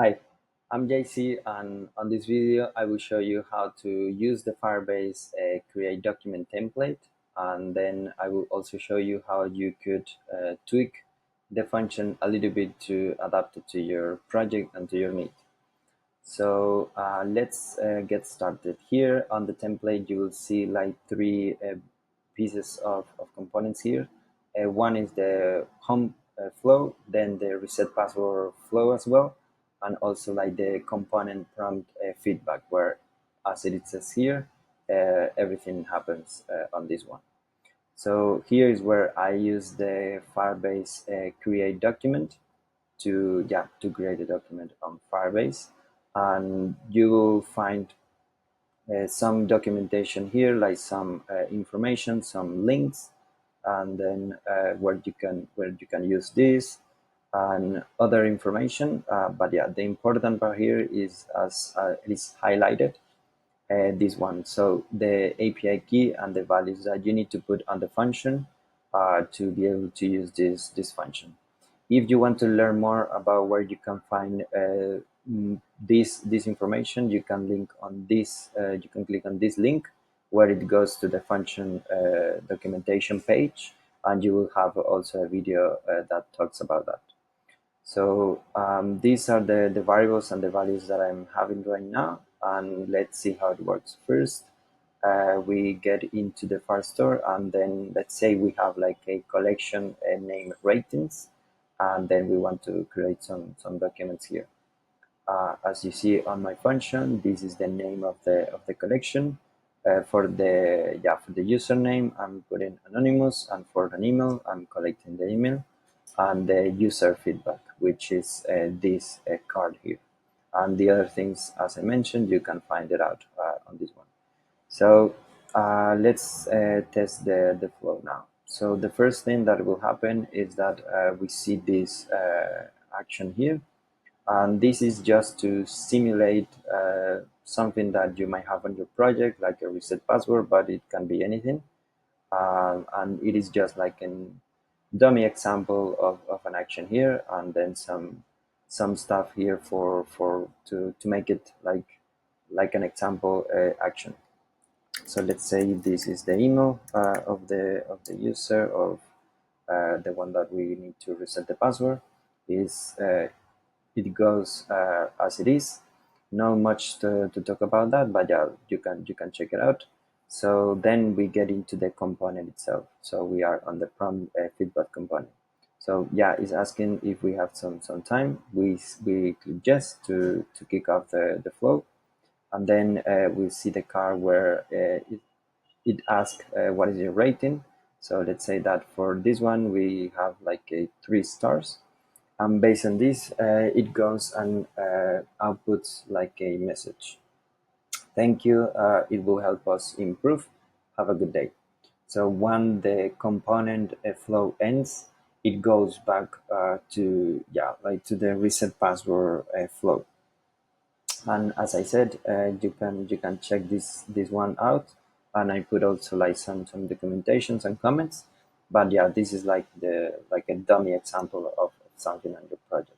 Hi, I'm JC, and on this video I will show you how to use the Firebase create document template, and then I will also show you how you could tweak the function a little bit to adapt it to your project and to your need. So let's get started. Here on the template you will see like three pieces of components here. One is the home flow, then the reset password flow as well, and also like the component prompt feedback, where as it says here, everything happens on this one. So here is where I use the Firebase create document to create a document on Firebase, and you will find some documentation here, like some information, some links, and then where you can use this and other information. But yeah, the important part here is as it is highlighted, this one. So the API key and the values that you need to put on the function to be able to use this function. If you want to learn more about where you can find this information, you can link on this. You can click on this link where it goes to the function documentation page, and you will have also a video that talks about that. So these are the variables and the values that I'm having right now, and let's see how it works. First, we get into the Firestore, and then let's say we have like a collection named ratings, and then we want to create some documents here. As you see on my function, this is the name of the collection. For the username, I'm putting anonymous, and for an email, I'm collecting the email, and the user feedback, which is this card here. And the other things, as I mentioned, you can find it out on this one. So let's test the flow now. So the first thing that will happen is that we see this action here, and this is just to simulate something that you might have on your project, like a reset password, but it can be anything. And it is just like a dummy example of an action here, and then some stuff here to make it like an example action. So let's say this is the email of the user of the one that we need to reset the password. Is It goes as it is. Not much to talk about that, but yeah, you can check it out. So then we get into the component itself. So we are on the prompt feedback component. So yeah, it's asking if we have some time. We click yes to kick off the flow, and then we see the card where it asks what is your rating. So let's say that for this one we have like a 3 stars, and based on this it goes and outputs like a message. Thank you, it will help us improve. Have a good day. So when the component flow ends, it goes back to the reset password flow. And as I said, you can check this one out, and I put also like some documentations and comments. But yeah, this is like a dummy example of something on your project.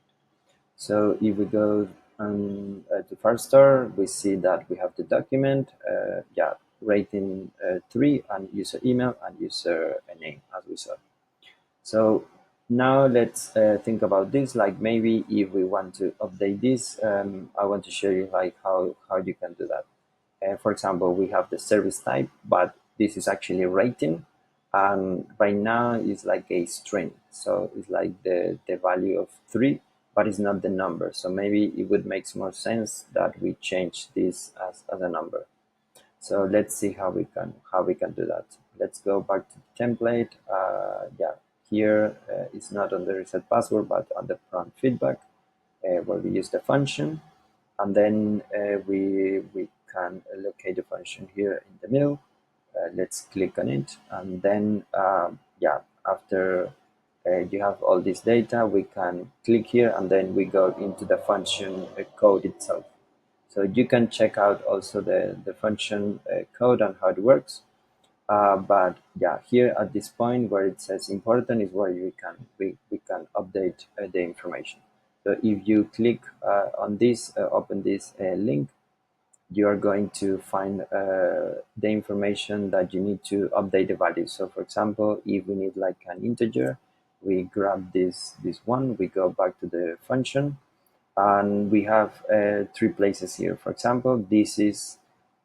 So if we go to Firestore, we see that we have the document, rating 3, and user email and user name, as we saw. So now let's think about this. Like maybe if we want to update this, I want to show you like how you can do that. For example, we have the service type, but this is actually rating, and right now it's like a string. So it's like the value of 3, but it's not the number. So maybe it would make more sense that we change this as a number. So let's see how we can do that. Let's go back to the template. Here it's not on the reset password, but on the prompt feedback, where we use the function, and then we can locate the function here in the middle. Let's click on it, and then after you have all this data, we can click here, and then we go into the function code itself. So you can check out also the function code and how it works. But yeah, here at this point where it says important is where we can update the information. So if you click on this, open this link, you are going to find the information that you need to update the value. So for example, if we need like an integer, we grab this one, we go back to the function, and we have three places here. For example, this is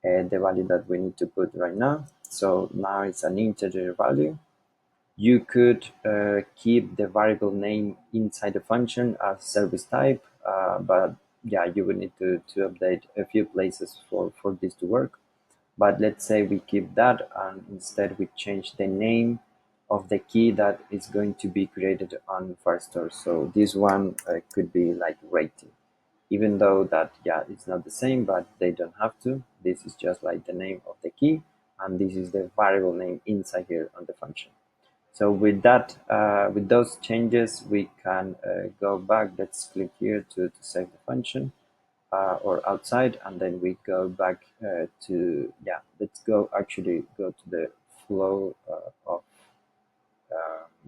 the value that we need to put right now. So now it's an integer value. You could keep the variable name inside the function as service type, but yeah, you would need to update a few places for this to work. But let's say we keep that, and instead we change the name of the key that is going to be created on Firestore. So this one could be like rating, even though that, yeah, it's not the same, but they don't have to. This is just like the name of the key, and this is the variable name inside here on the function. So with that, with those changes, we can go back. Let's click here to save the function, or outside, and then we go back to, yeah, let's go actually go to the flow of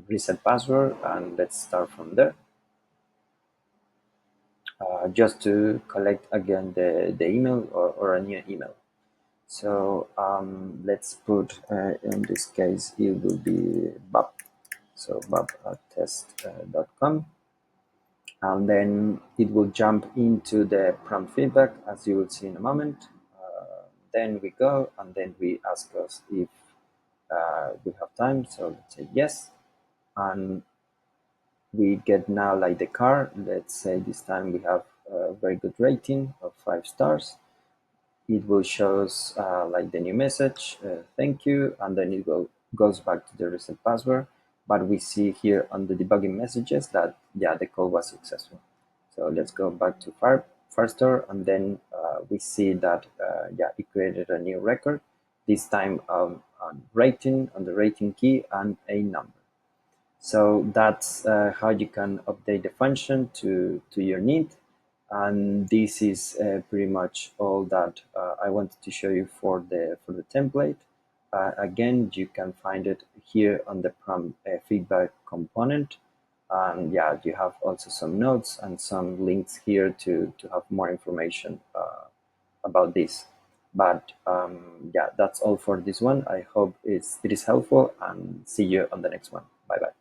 reset password, and let's start from there. Just to collect again the email, or a new email. So let's put, in this case, it will be BAP. So BAP at test.com. And then it will jump into the prompt feedback, as you will see in a moment. Then we go, and then we ask us if we have time. So let's say yes. And we get now like the car. Let's say this time we have a very good rating of 5 stars. It will show us like the new message, thank you, and then it goes back to the reset password. But we see here on the debugging messages that, yeah, the call was successful. So let's go back to Firestore, and then we see that, yeah, it created a new record, this time on rating, on the rating key, and a number. So that's how you can update the function to your need. And this is pretty much all that I wanted to show you for the template. Again, you can find it here on the prompt feedback component. And yeah, you have also some notes and some links here to have more information about this. But yeah, that's all for this one. I hope it is helpful, and see you on the next one. Bye bye.